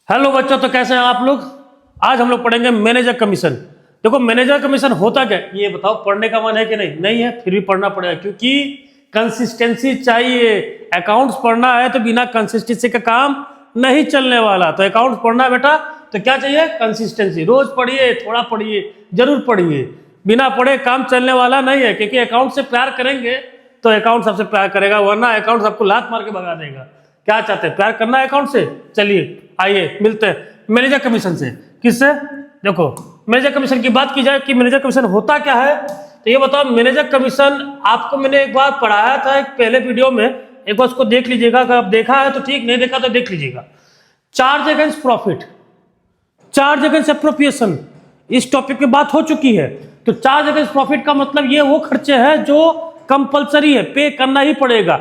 Hello बच्चों, तो कैसे हैं आप लोग। आज हम लोग पढ़ेंगे मैनेजर कमीशन। देखो मैनेजर कमीशन होता क्या, ये बताओ। पढ़ने का मन है कि नहीं? नहीं है, फिर भी पढ़ना पड़ेगा क्योंकि कंसिस्टेंसी चाहिए। अकाउंट्स पढ़ना है तो बिना कंसिस्टेंसी का काम नहीं चलने वाला। तो अकाउंट्स पढ़ना है बेटा, तो क्या चाहिए? कंसिस्टेंसी। रोज पढ़िए, थोड़ा पढ़िए, जरूर पढ़िए। बिना पढ़े काम चलने वाला नहीं है, क्योंकि अकाउंट से प्यार करेंगे तो अकाउंट सबसे प्यार करेगा, वरना अकाउंट सबको लात मार के भगा देगा। क्या चाहते हैं? प्यार करना है अकाउंट से? चलिए आइए मिलते हैं मैनेजर कमीशन से। किससे? देखो मैनेजर कमीशन की बात की जाए कि मैनेजर कमीशन होता क्या है, तो ये बताओ। मैनेजर कमीशन आपको मैंने एक बार पढ़ाया था एक पहले वीडियो में, एक बार उसको देख लीजिएगा। अगर आप देखा है तो ठीक, नहीं देखा तो देख लीजिएगा। Charge against profit, charge against appropriation, इस टॉपिक पे बात हो चुकी है। तो चार्ज अगेंस्ट प्रॉफिट का मतलब ये वो खर्चे हैं जो कंपलसरी है, पे करना ही पड़ेगा।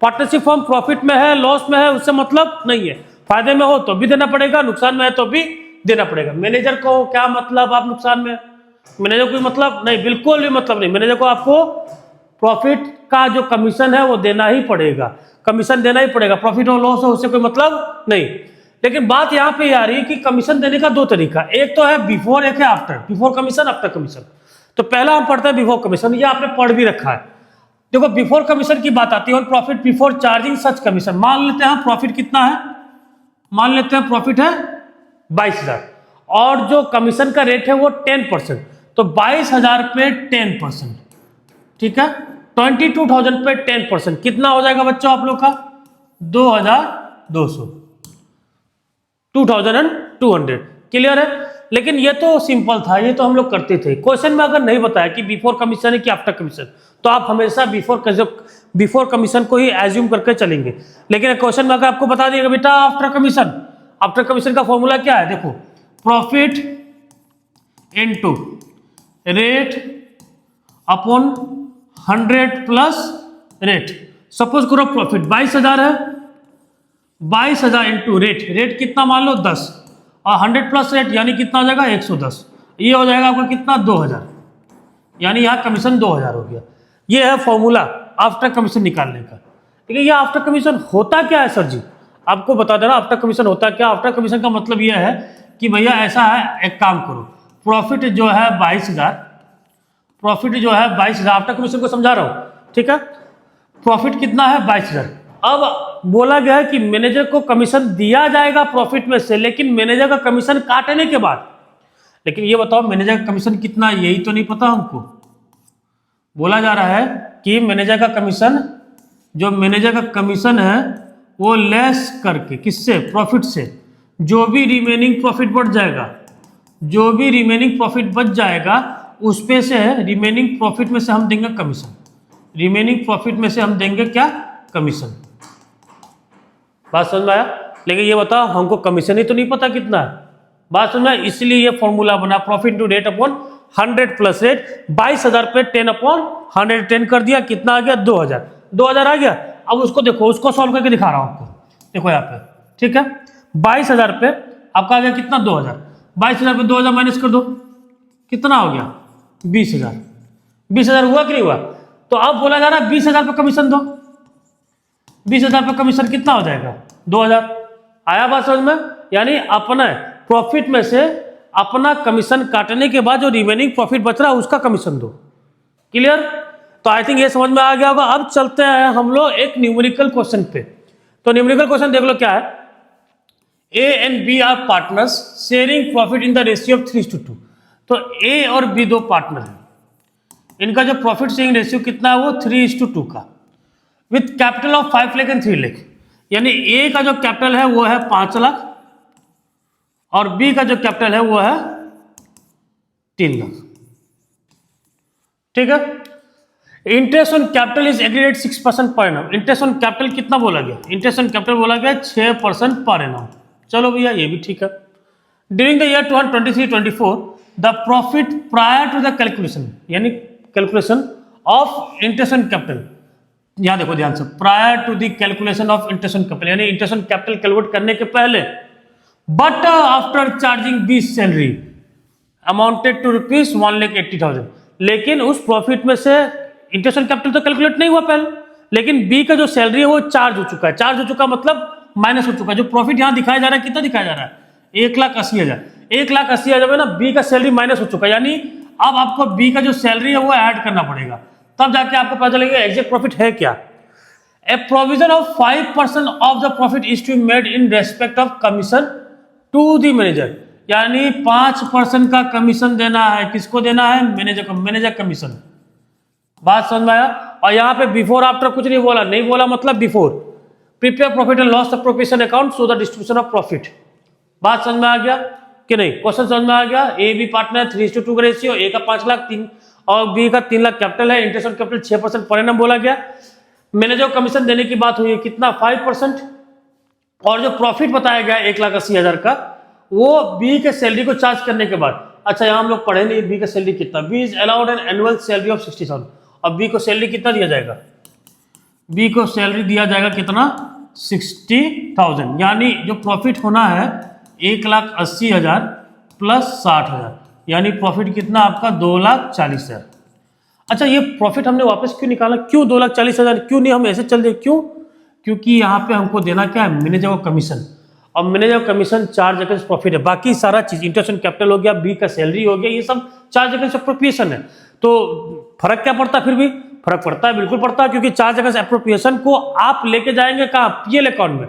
पार्टनरशिप फॉर्म प्रॉफिट में है, लॉस में है, उससे मतलब नहीं है। फायदे में हो तो भी देना पड़ेगा, नुकसान में है तो भी देना पड़ेगा। मैनेजर को क्या मतलब आप नुकसान में? मैनेजर को मतलब नहीं, बिल्कुल भी मतलब नहीं। मैनेजर को आपको प्रॉफिट का जो कमीशन है वो देना ही पड़ेगा, कमीशन देना ही पड़ेगा। प्रॉफिट हो लॉस हो उससे कोई मतलब नहीं। लेकिन बात यहाँ पे आ रही है कि कमीशन देने का दो तरीका, एक तो है बिफोर, एक है after. Before commission, after commission. तो पहला हम पढ़ते हैं बिफोर कमीशन, ये आपने पढ़ भी रखा है। देखो बिफोर कमीशन की बात आती है, और प्रॉफिट बिफोर चार्जिंग सच कमीशन। मान लेते हैं प्रॉफिट कितना है, मान लेते हैं प्रॉफिट है 22,000 और जो कमीशन का रेट है वो 10%। तो 22,000 पे 10%, ठीक है। 22,000 पे 10% कितना हो जाएगा बच्चों आप लोग का? 2,200, 2,200। क्लियर है? लेकिन ये तो सिंपल था, ये तो हम लोग करते थे। क्वेश्चन में अगर नहीं बताया कि बिफोर कमीशन है कि आफ्टर कमीशन, तो आप हमेशा बिफोर कमीशन को ही एज्यूम करके चलेंगे। लेकिन क्वेश्चन में अगर आपको बता दिएगा बेटा आफ्टर कमीशन, आफ्टर कमीशन का फॉर्मूला क्या है? देखो, profit into rate upon 100 plus rate. Suppose करो प्रॉफिट 22,000 है, 22,000 इंटू रेट, रेट कितना मान लो 10, और 100 प्लस रेट यानी कितना हो जाएगा? 110। ये हो जाएगा आपका कितना? 2,000। यानी यहाँ कमीशन 2,000 हो गया। ये है फॉर्मूला आफ्टर कमीशन निकालने का। ठीक है, ये आफ्टर कमीशन होता क्या है सर जी? आपको बता देना आफ्टर कमीशन होता क्या। आफ्टर कमीशन का मतलब यह है कि भैया ऐसा है, एक काम करो, प्रॉफिट जो है 22,000, प्रॉफिट जो है 22,000, आफ्टर कमीशन को समझा रहा हूँ, ठीक है। प्रॉफिट कितना है? 22,000। अब बोला गया है कि मैनेजर को कमीशन दिया जाएगा प्रॉफिट में से, लेकिन मैनेजर का कमीशन काटने के बाद। लेकिन ये बताओ मैनेजर का कमीशन कितना, यही तो नहीं पता हमको। बोला जा रहा है कि मैनेजर का कमीशन, जो मैनेजर का कमीशन है वो लेस करके, किससे? प्रॉफिट से। जो भी रिमेनिंग प्रॉफिट बढ़ जाएगा, जो भी रिमेनिंग प्रॉफिट बच जाएगा उस पे से, रिमेनिंग प्रॉफिट में से हम देंगे कमीशन। रिमेनिंग प्रॉफिट में से हम देंगे क्या? कमीशन। बात समझ में आया? लेकिन ये बताओ हमको कमीशन ही तो नहीं पता कितना है। बात समझ में? इसलिए ये फॉर्मूला बना, profit to rate upon 100 plus rate. 22,000 पे 10 अपॉन 110 कर दिया, कितना आ गया? 2,000। 2,000 आ गया। अब उसको देखो, उसको सॉल्व करके दिखा रहा हूं आपको। देखो यहाँ पे, ठीक है, 22,000 पे आपका आ गया कितना? 2,000। 22,000 पे 2,000 माइनस कर दो, कितना हो गया? 20,000। 20,000 हुआ कि नहीं हुआ? तो अब बोला जा रहा है 20,000 पे कमीशन दो। 20,000 पे कमीशन कितना हो जाएगा? 2,000। आया बात समझ में? यानी अपना प्रॉफिट में से अपना कमीशन काटने के बाद जो रिमेनिंग प्रॉफिट बच रहा है उसका कमीशन दो। क्लियर? तो आई थिंक ये समझ में आ गया होगा। अब चलते हैं हम लोग एक न्यूमेरिकल क्वेश्चन पे। तो न्यूमेरिकल क्वेश्चन देख लो क्या है। A and B are partners sharing profit in the ratio of 3:2। तो ए और बी दो पार्टनर है, इनका जो प्रॉफिट शेयरिंग रेशियो कितना है? वो 3:2 का, with capital of 5 lakh and 3 lakh. यानी ए का जो कैपिटल है वो है 5 लाख और बी का जो कैपिटल है वो है 3 लाख। ठीक है। Interest on capital is agreed at 6% per annum. Interest on capital कितना बोला गया? इंटरेस्ट ऑन कैपिटल बोला गया 6% पर एनम। चलो भैया ये भी ठीक है। During the year 2023-24 the profit prior to the calculation, यानी calculation of interest on capital, यहां देखो ध्यान से, prior to the calculation of interest on capital, यानी इंटरेस्ट ऑन कैपिटल कैलकुलेट करने के पहले, but after charging B salary amounted to rupees 1,80,000। लेकिन उस प्रॉफिट में से इंटरेस्ट ऑन कैपिटल तो कैलकुलेट नहीं हुआ पहले, लेकिन बी का जो सैलरी है वो चार्ज हो चुका है। चार्ज हो चुका मतलब माइनस हो चुका है। जो प्रॉफिट यहाँ दिखाया जा रहा है, कितना दिखाया जा रहा है, 1,80,000। 1,80,000 में ना बी का सैलरी माइनस हो चुका है, यानी अब आपको बी का जो सैलरी है वो ऐड करना पड़ेगा, तब जाके आपको पता चलेगा एग्जैक्ट प्रॉफिट है क्या। A provision of 5% of the profit is to made in respect of commission to the manager, यानी 5% का कमीशन देना है, किसको देना है, मैनेजर को, मैनेजर कमीशन। बात समझ में आया। और यहाँ पे बिफोर आफ्टर कुछ नहीं बोला, नहीं बोला मतलब before prepare profit and loss appropriation account so the distribution of profit. बात समझ में आ गया कि नहीं, क्वेश्चन समझ में आ गया। ए बी पार्टनर 3:2 का रेशियो, ए का 5 लाख 3 और बी का 3 लाख कैपिटल है, interest on capital 6% per annum बोला गया। मैनेजर को कमीशन देने की बात हुई है, कितना 5%, और जो प्रॉफिट बताया गया 1,80,000 का, वो बी के सैलरी को चार्ज करने के बाद। अच्छा यहाँ हम लोग पढ़े नहीं बी का सैलरी कितना, B is allowed an annual salary of 60,000, और बी को सैलरी कितना दिया जाएगा, बी को सैलरी दिया जाएगा कितना, 60,000, यानी जो प्रॉफिट होना है 1,80,000 प्लस 60,000, यानी प्रॉफिट कितना आपका 2,40,000। अच्छा ये प्रॉफिट हमने वापस क्यों निकाला, क्यों 2,40,000, क्यों नहीं हम ऐसे चल दिए, क्यों, क्योंकि यहाँ पे हमको देना क्या है, मैनेजर को कमीशन, और manager commission charge against profit है, बाकी सारा चीज इंटरेस्ट ऑन कैपिटल हो गया, बी का सैलरी हो गया, ये सब चार्ज अगेंस्ट अप्रोप्रिएशन है। तो फर्क क्या पड़ता है, फिर भी फर्क पड़ता है, बिल्कुल पड़ता है, क्योंकि चार्ज अगेंस्ट अप्रोप्रिएशन को आप लेके जाएंगे कहाँ, पीएल अकाउंट में,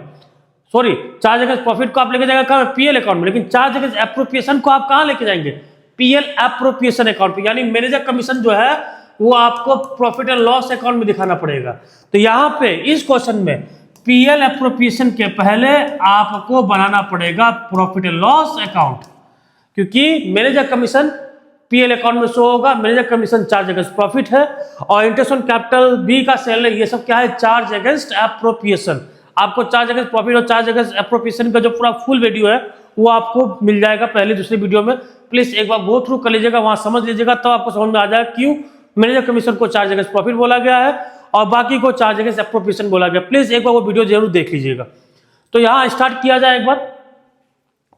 सॉरी चार्ज अगेंस्ट प्रॉफिट को आप लेके जाएंगे कहाँ, पीएल अकाउंट में, लेकिन चार्ज अगेंस्ट अप्रोप्रिएशन को आप कहाँ लेके जाएंगे, पीएल अप्रोप्रिएशन अकाउंट पे, यानी मैनेजर कमीशन जो है वो आपको प्रॉफिट एंड लॉस अकाउंट में दिखाना पड़ेगा। तो यहाँ पे इस क्वेश्चन में पीएल अप्रोप्रिएशन के पहले आपको बनाना पड़ेगा प्रॉफिट एंड लॉस अकाउंट, क्योंकि मैनेजर कमीशन पीएल अकाउंट में शो होगा, manager commission charge against profit है, और इंटरेस्ट ऑन कैपिटल, बी का सैलरी, ये सब क्या है, चार्ज अगेंस्ट अप्रोप्रिएशन। आपको चार्ज अगेंस्ट प्रॉफिट और चार्ज अगेंस्ट अप्रोप्रिएशन का जो पूरा फुल वीडियो है वो आपको मिल जाएगा पहले दूसरी वीडियो में, प्लीज एक बार गो थ्रू कर लीजिएगा, वहां समझ लीजिएगा, तब आपको समझ में आ जाएगा क्यों मैनेजर कमीशन को चार्ज अगेंस्ट प्रॉफिट बोला गया है और बाकी को चार्ज अगेंस्ट अप्रोप्रिएशन बोला गया। प्लीज एक बार वो वीडियो जरूर देख लीजिएगा। तो यहाँ स्टार्ट किया जाए एक बार,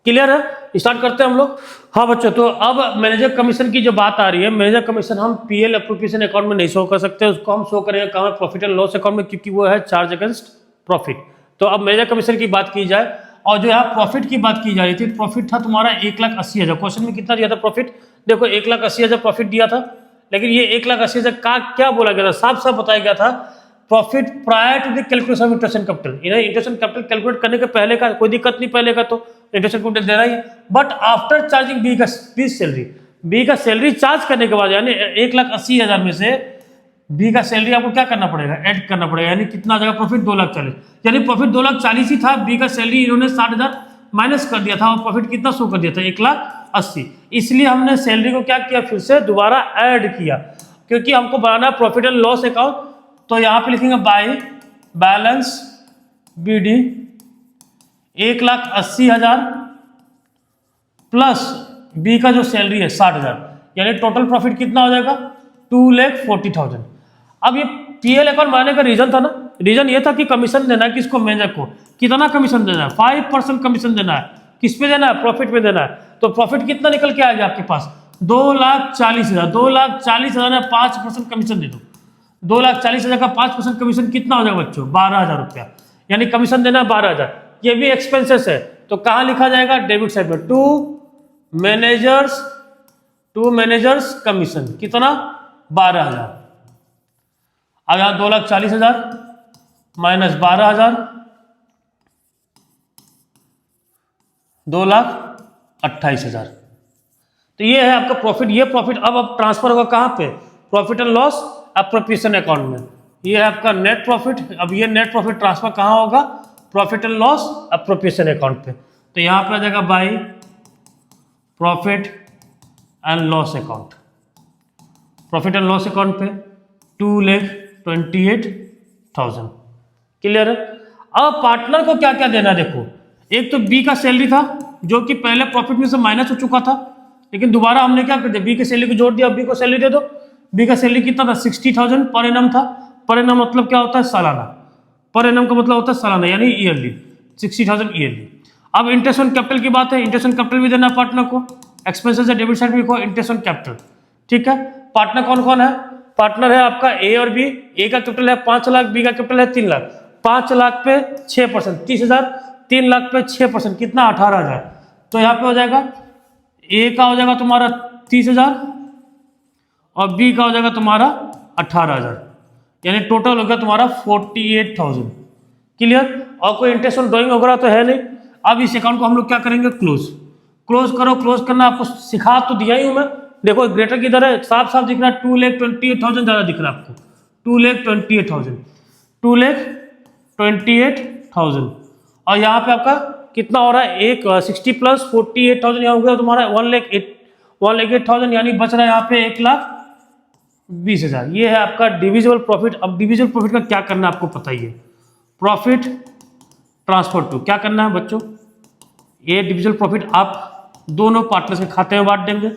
क्लियर है, स्टार्ट करते हैं हम लोग। हाँ बच्चों, तो अब मैनेजर कमीशन की जो बात आ रही है, मैनेजर कमीशन हम पीएल अप्रोप्रिएशन अकाउंट में नहीं शो कर सकते, उसको हम शो करेंगे कहाँ, प्रॉफिट एंड लॉस अकाउंट में, क्योंकि वो है चार्ज अगेंस्ट प्रॉफिट। तो अब मैनेजर कमीशन की बात की जाए, और जो यहाँ प्रॉफिट की बात की जा रही थी, प्रॉफिट था तुम्हारा 1,80,000, क्वेश्चन में कितना दिया था प्रॉफिट, देखो 1,80,000 प्रॉफिट दिया था, लेकिन ये 1,80,000 का क्या बोला गया था, साफ साफ बताया गया था, profit prior to the calculation of interest and capital, इन्हें इंटरेस्ट एंड कैपिटल कैलकुलेट करने के पहले का कोई दिक्कत नहीं, पहले का तो इंटरेस्ट एंड कैपिटल देना ही, बट आफ्टर चार्जिंग बी का सैलरी, बी का सैलरी चार्ज करने के बाद, यानी 1,80,000 में से बी का सैलरी आपको क्या करना पड़ेगा, ऐड करना पड़ेगा, यानी कितना जगह प्रॉफिट 2,40,000, यानी प्रॉफिट 2,40,000 ही था, बी का सैलरी इन्होंने 60,000 माइनस कर दिया था और प्रॉफिट कितना शो कर दिया था, 1,80,000, इसलिए हमने सैलरी को क्या किया, फिर से दोबारा ऐड किया, क्योंकि हमको बनाना है प्रॉफिट एंड लॉस अकाउंट। तो यहाँ पे लिखेंगे by balance BD 1,80,000 plus B का जो सैलरी है 60,000, यानी टोटल प्रॉफिट कितना हो जाएगा, 2,40,000। अब ये पीएल अकाउंट बनाने का रीजन था ना, रीजन ये था कि कमीशन देना है किसको, मैनेजर को, कितना कमीशन देना है, 5% कमीशन देना है, किस पे देना है, प्रॉफिट पे देना है। तो प्रॉफिट कितना निकल के आएगा आपके पास, 2,40,000, 2,40,000 में 5% कमीशन दे दो, 2,40,000 का 5% कमीशन कितना हो जाएगा बच्चों, 12,000 रुपया, यानी कमीशन देना है 12,000, ये भी एक्सपेंसेस है, तो कहाँ लिखा जाएगा, डेबिट साइड में, टू मैनेजर्स कमीशन, कितना 12,000। अब यहाँ 2,40,000 माइनस 12,000, 2,28,000, तो ये है आपका प्रॉफिट। ये प्रॉफिट अब ट्रांसफर होगा कहाँ पे, profit and loss appropriation account में, ये है आपका नेट प्रॉफिट। अब ये नेट प्रॉफिट ट्रांसफर कहाँ होगा, profit and loss appropriation account पे। तो यहाँ पे आ जाएगा by profit and loss account, profit and loss account पे 2,28,000, क्लियर है। अब पार्टनर को क्या क्या देना है, देखो एक तो बी का सैलरी था जो कि पहले प्रॉफिट में से माइनस हो चुका था, लेकिन दोबारा हमने क्या कर दिया, बी के सैलरी को जोड़ दिया, बी को सैलरी दे दो। बी का सैलरी कितना था, 60,000 पर एनम था, पर एनम मतलब क्या होता है, सालाना, पर एनम का मतलब होता है सालाना, यानी ईयरली, 60,000 ईयरली। अब इंटरेस्ट ऑन कैपिटल की बात है, इंटरेस्ट ऑन कैपिटल भी देना पार्टनर को, एक्सपेंसेस है डेबिट साइड में लिखो इंटरेस्ट ऑन कैपिटल, ठीक है। पार्टनर कौन कौन है, पार्टनर है आपका ए और बी, ए का कैपिटल है 5 लाख, बी का कैपिटल है 3 लाख, 5 लाख पे 6%, 30,000, 3 लाख पे 6%, कितना 18,000। तो यहाँ पे हो जाएगा ए का हो जाएगा तुम्हारा 30,000 और बी का हो जाएगा तुम्हारा 18,000, यानी टोटल हो गया तुम्हारा 48,000। क्लियर। और कोई इंटरेस्ट ऑन ड्राइंग वगैरह तो है नहीं। अब इस अकाउंट को हम लोग क्या करेंगे, क्लोज करो। क्लोज करना आपको सिखा तो दिया ही हूं मैं। देखो ग्रेटर किधर है, साफ साफ दिख रहा है, 2,28,000 ज्यादा दिख रहा है आपको, 2,28,000, 2,28,000। और यहाँ पे आपका कितना हो रहा है, एक 60 प्लस 48,000 यहाँ हो गया तुम्हारा 1,08,000, यानी बच रहा है यहाँ पे 1,20,000। ये है आपका डिविजिबल प्रॉफिट। अब डिविजिबल प्रॉफिट का क्या करना है आपको पता ही है, प्रॉफिट ट्रांसफर टू। क्या करना है बच्चों, ये डिविजिबल प्रॉफिट आप दोनों पार्टनर्स के खाते में बांट देंगे,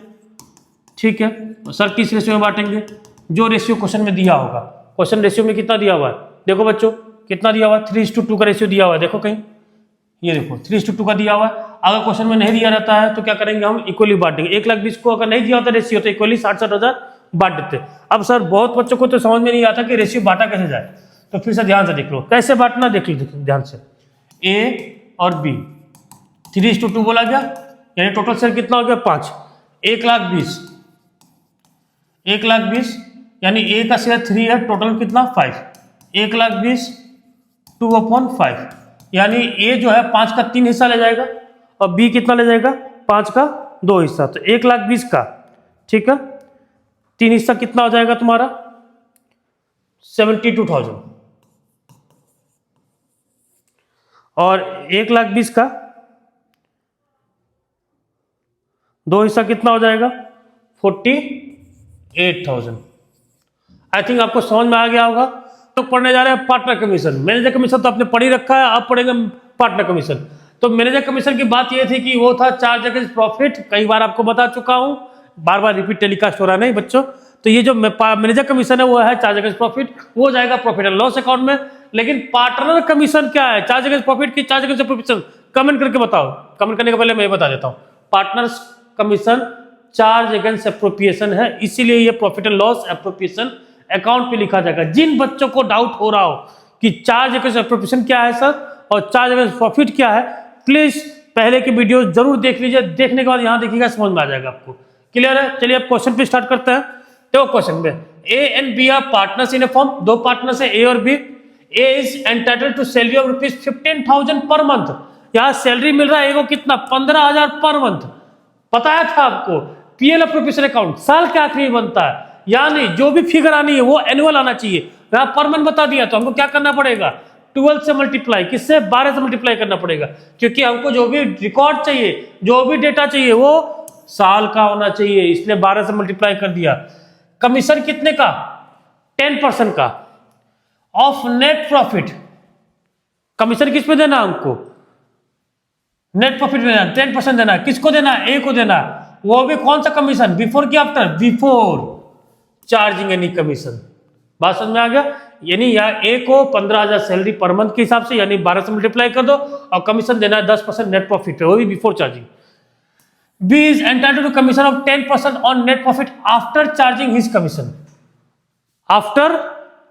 ठीक है। सर किस रेशियो में बांटेंगे, जो रेशियो क्वेश्चन में दिया होगा। क्वेश्चन रेशियो में कितना दिया हुआ है, देखो बच्चों कितना दिया हुआ है, 3:2 का रेशियो दिया हुआ है। देखो कहीं, ये देखो 3:2 का दिया हुआ है। अगर क्वेश्चन में नहीं दिया रहता है तो क्या करेंगे, हम इक्वली बांट देंगे। 1,20,000 को अगर नहीं दिया होता रेशियो तो इक्वली 60,000 बांट देते। अब सर बहुत बच्चों को तो समझ में नहीं आता कि रेशियो बांटा कैसे जाए, तो फिर से ध्यान से देख लो कैसे बांटना, देख लो ध्यान से। ए और बी 3:2 बोला गया, यानी टोटल शेयर कितना हो गया 5, 1,20,000 यानी ए का शेयर 3 है, टोटल कितना 5, 1,20,000 2/5, यानी ए जो है 5 का 3 हिस्सा ले जाएगा और बी कितना ले जाएगा 5 का 2 हिस्सा। तो 1,20,000 का, ठीक है, 3 हिस्सा कितना हो जाएगा तुम्हारा 72,000 और 1,20,000 का 2 हिस्सा कितना हो जाएगा 48,000। आई थिंक आपको समझ में आ गया होगा। तो पढ़ने जा रहे हैं पार्टनर कमीशन। मैनेजर कमीशन तो आपने पढ़ ही रखा है, आप पढ़ेंगे पार्टनर कमीशन। तो मैनेजर कमीशन की बात यह थी कि वो था चार्ज अगेंस्ट प्रॉफिट, कई बार आपको बता चुका हूं, बार बार रिपीट टेलीकास्ट हो रहा नहीं बच्चों। तो ये जो मैनेजर कमीशन है वो है चार्ज अगेंस्ट प्रॉफिट, वो जाएगा प्रॉफिट एंड लॉस अकाउंट में। लेकिन पार्टनर कमीशन क्या है, चार्ज अगेंस्ट प्रॉफिट की चार्ज अगेंस्ट प्रॉफिट, कमेंट करके बताओ। कमेंट करने के पहले मैं बता देता हूं, partners commission charge against appropriation है, इसीलिए ये profit and loss appropriation account पे लिखा जाएगा। जिन बच्चों को डाउट हो रहा हो कि चार्ज अगेंस्ट एप्रोप्रिएशन क्या है सर और चार्ज अगेंस्ट प्रॉफिट क्या है, प्लीज पहले की वीडियो जरूर देख लीजिए। देखने के बाद यहां देखिएगा, समझ में आ जाएगा आपको। क्लियर है। चलिए अब क्वेश्चन पे स्टार्ट करते हैं। तो क्वेश्चन में A and B are partners in a firm, दो पार्टनर्स है ए और B. A is entitled to salary of ₹15,000 per month. यहां सैलरी मिल रहा है ए को कितना 15,000 पर मंथ। बताया था आपको पीएल एप्रोप्रिएशन अकाउंट साल के आखिरी में बनता है, यानी जो भी फिगर आनी है वो एनुअल आना चाहिए। यहां पर मंथ बता दिया तो हमको क्या करना पड़ेगा 12 से मल्टीप्लाई, किससे 12 से मल्टीप्लाई करना पड़ेगा, क्योंकि हमको जो भी रिकॉर्ड चाहिए, जो भी डेटा चाहिए वो साल का होना चाहिए, इसलिए 12 से मल्टीप्लाई कर दिया। कमीशन कितने का 10% का ऑफ नेट प्रॉफिट। कमीशन किस पे देना हमको, नेट प्रॉफिट में देना, 10% देना। किसको देना, ए को देना। वो भी कौन सा कमीशन, बिफोर की after, before charging any commission. बात समझ में आ गया। यानी यहाँ ए को 15,000 सैलरी पर मंथ के हिसाब से, यानी 12 से मल्टीप्लाई कर दो, और कमीशन देना है 10% नेट प्रॉफिट पे, वो भी before charging. B is entitled to commission of 10% on net profit after charging his commission, after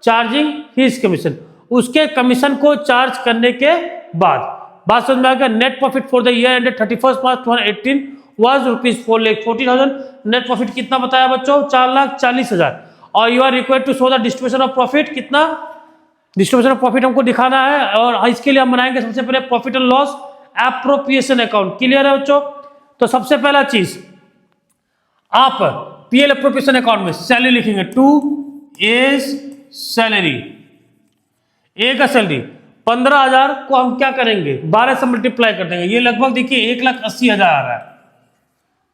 charging his commission, उसके कमीशन को चार्ज करने के बाद। बात समझ में आ गया। Net profit for the year ended 31 March 2018 was ₹4,40,000। Net profit कितना बताया बच्चों 4,40,000। और you are required to show the distribution of profit, कितना डिस्ट्रीब्यूशन ऑफ प्रॉफिट हमको दिखाना है, और इसके लिए हम बनाएंगे सबसे पहले profit and loss appropriation account. Clear है बच्चों। तो सबसे पहला चीज आप पीएल एप्रोप्रिएशन अकाउंट में सैलरी लिखेंगे, टू इज सैलरी, ए का सैलरी 15,000 को हम क्या करेंगे 12 से मल्टीप्लाई कर देंगे, ये लगभग देखिए 1,80,000 आ रहा है।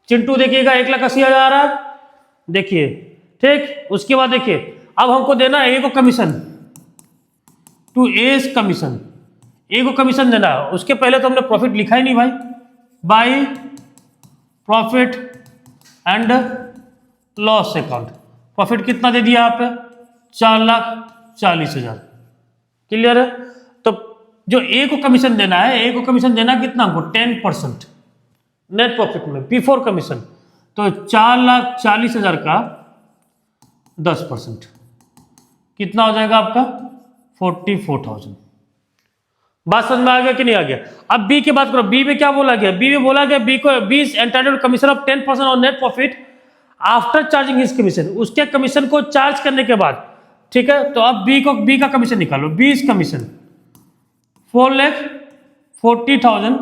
चिंटू देखिएगा 1,80,000 आ रहा है, देखिए ठीक। उसके बाद देखिए अब हमको देना है ए को कमीशन, टू एज कमीशन, ए को कमीशन देना है। उसके पहले तो हमने प्रॉफिट लिखा ही नहीं भाई, by profit and loss account. Profit कितना दे दिया आप 4,40,000। क्लियर है। तो जो ए को कमीशन देना है, ए को कमीशन देना कितना हमको 10% नेट प्रॉफिट में बिफोर कमीशन। तो 4,40,000 का 10% कितना हो जाएगा आपका 44,000। बात समझ में आ गया कि नहीं आ गया? अब बी की बात करो, बी में क्या बोला गया? बी में बोला गया B is entitled commission of 10% on net profit after charging his commission, उसके कमीशन को चार्ज करने के बाद, ठीक है। तो अब बी का कमीशन निकालो, B is commission 4,40,000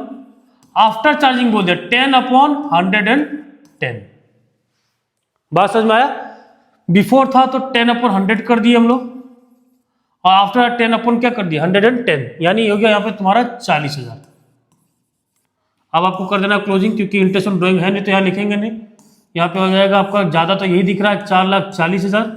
after charging बोल दिया 10/110। बात समझ में आया? बिफोर था तो 10/100 कर दिए हम लोग, और आफ्टर 10 क्या कर दिया 110, यानी हो गया यहाँ पे तुम्हारा 40,000। अब आपको कर देना क्लोजिंग, क्योंकि इंटरेस्ट ऑन ड्राइंग है नहीं तो यहाँ लिखेंगे नहीं। यहाँ पे हो जाएगा आपका, ज्यादा तो यही दिख रहा है 4,40,000,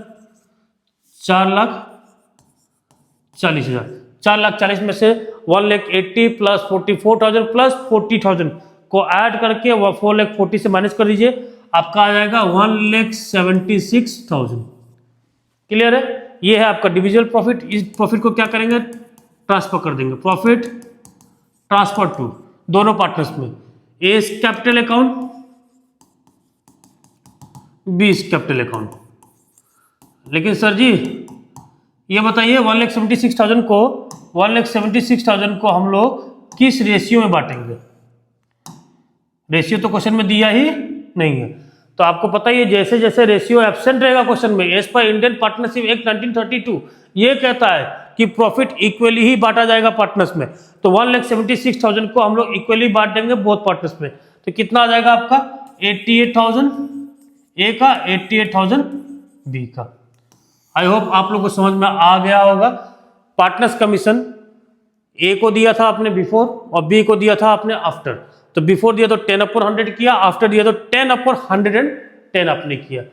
4,40,000, 4,40,000 में से 1,80,000 प्लस 44,000 प्लस 40,000 को ऐड करके 4,40,000 से माइनस कर दीजिए, आपका आ जाएगा 1,76,000। क्लियर है? ये है आपका डिविजिबल प्रॉफिट। इस प्रॉफिट को क्या करेंगे? ट्रांसफर कर देंगे, प्रॉफिट ट्रांसफर टू दोनों पार्टनर्स में, A is capital account, B is capital account. लेकिन सर जी ये बताइए 1,76,000 को हम लोग किस रेशियो में बांटेंगे? रेशियो तो क्वेश्चन में दिया ही नहीं है। तो आपको पता ही है, जैसे जैसे रेशियो एब्सेंट रहेगा क्वेश्चन में, as per Indian Partnership Act 1932 ये कहता है कि प्रॉफिट इक्वली ही बांटा जाएगा पार्टनर्स में। तो 1,76,000 को हम लोग इक्वली बांट देंगे बोथ पार्टनर्स में। तो कितना आ जाएगा आपका 88,000 ए का, 88,000 बी का। आई होप आप लोग को समझ में आ गया होगा। पार्टनर्स कमीशन ए को दिया था आपने बिफोर और बी को दिया था आपने आफ्टर। तो बिफोर दिया तो 10/100 किया, आफ्टर दिया तो 10/110 आपने किया।